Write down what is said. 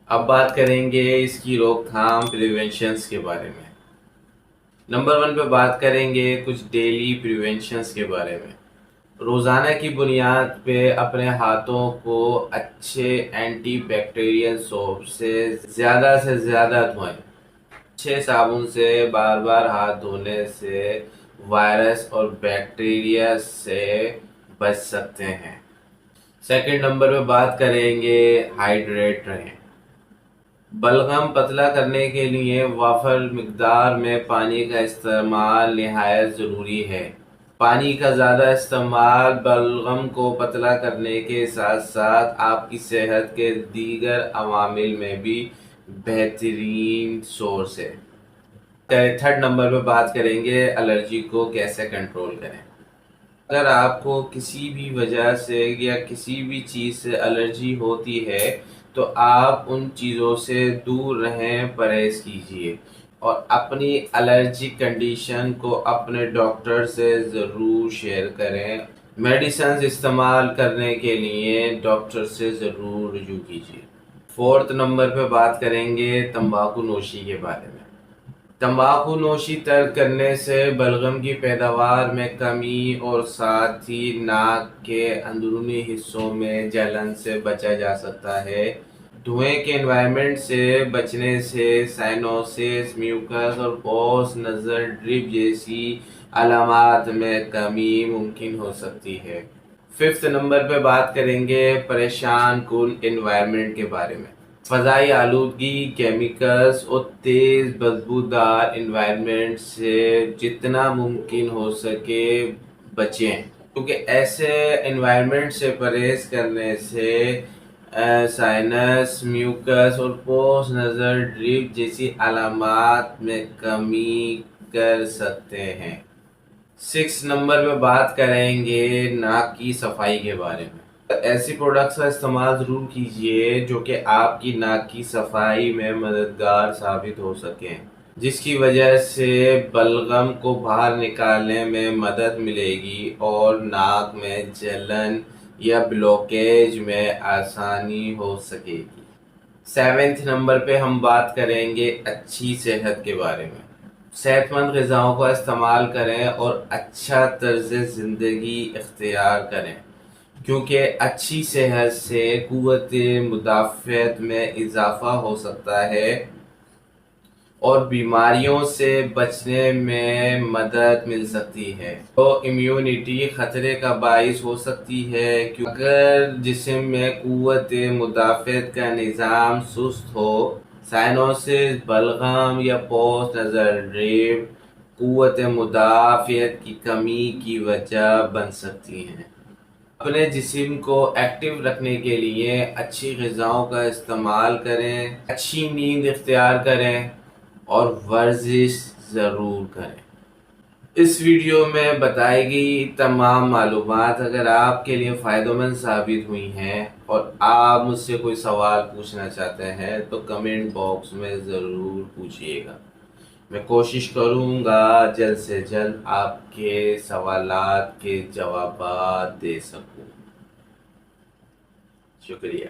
اب بات کریں گے اس کی روک تھام پریونشنز کے بارے میں۔ نمبر 1 پہ بات کریں گے کچھ ڈیلی پریونشنز کے بارے میں۔ روزانہ کی بنیاد پہ اپنے ہاتھوں کو اچھے اینٹی بیکٹیریل سوپ سے زیادہ دھوئیں۔ اچھے صابن سے بار بار ہاتھ دھونے سے وائرس اور بیکٹیریا سے بچ سکتے ہیں۔ سیکنڈ نمبر پہ بات کریں گے ہائیڈریٹ رہیں۔ بلغم پتلا کرنے کے لیے وافر مقدار میں پانی کا استعمال نہایت ضروری ہے۔ پانی کا زیادہ استعمال بلغم کو پتلا کرنے کے ساتھ ساتھ آپ کی صحت کے دیگر عوامل میں بھی بہترین سورس ہے۔ تھرڈ نمبر پہ بات کریں گے الرجی کو کیسے کنٹرول کریں۔ اگر آپ کو کسی بھی وجہ سے یا کسی بھی چیز سے الرجی ہوتی ہے تو آپ ان چیزوں سے دور رہیں، پرہیز کیجیے اور اپنی الرجی کنڈیشن کو اپنے ڈاکٹر سے ضرور شیئر کریں۔ میڈیسنز استعمال کرنے کے لیے ڈاکٹر سے ضرور رجوع کیجیے۔ فورتھ نمبر پہ بات کریں گے تمباکو نوشی کے بارے میں۔ تمباکو نوشی ترک کرنے سے بلغم کی پیداوار میں کمی اور ساتھ ہی ناک کے اندرونی حصوں میں جلن سے بچا جا سکتا ہے۔ دھوئیں کے انوائرمنٹ سے بچنے سے سائنوسس، میوکس اور پوسٹ نزل ڈرپ جیسی علامات میں کمی ممکن ہو سکتی ہے۔ ففتھ نمبر پہ بات کریں گے پریشان کن انوائرمنٹ کے بارے میں۔ فضائی آلودگی، کیمیکلز اور تیز بدبودار انوائرمنٹ سے جتنا ممکن ہو سکے بچیں، کیونکہ ایسے انوائرمنٹ سے پرہیز کرنے سے سائنس، میوکس اور پوسٹ نزل ڈرپ جیسی علامات میں کمی کر سکتے ہیں۔ 6 نمبر پہ بات کریں گے ناک کی صفائی کے بارے میں۔ ایسی پروڈکٹس کا استعمال ضرور کیجیے جو کہ آپ کی ناک کی صفائی میں مددگار ثابت ہو سکیں، جس کی وجہ سے بلغم کو باہر نکالنے میں مدد ملے گی اور ناک میں جلن یا بلوکیج میں آسانی ہو سکے گی۔ 7 نمبر پہ ہم بات کریں گے اچھی صحت کے بارے میں۔ صحت مند غذاؤں کا استعمال کریں اور اچھا طرز زندگی اختیار کریں، کیونکہ اچھی صحت سے قوت مدافعت میں اضافہ ہو سکتا ہے اور بیماریوں سے بچنے میں مدد مل سکتی ہے۔ تو امیونٹی خطرے کا باعث ہو سکتی ہے، کیونکہ اگر جسم میں قوت مدافعت کا نظام سست ہو، سائنوسس، بلغم یا پوسٹ نزل ڈرپ قوت مدافعت کی کمی کی وجہ بن سکتی ہیں۔ اپنے جسم کو ایکٹیو رکھنے کے لیے اچھی غذاؤں کا استعمال کریں، اچھی نیند اختیار کریں اور ورزش ضرور کریں۔ اس ویڈیو میں بتائی گئی تمام معلومات اگر آپ کے لیے فائدہ مند ثابت ہوئی ہیں اور آپ مجھ سے کوئی سوال پوچھنا چاہتے ہیں تو کمنٹ باکس میں ضرور پوچھیے گا۔ میں کوشش کروں گا جلد سے جلد آپ کے سوالات کے جوابات دے سکوں۔ شکریہ۔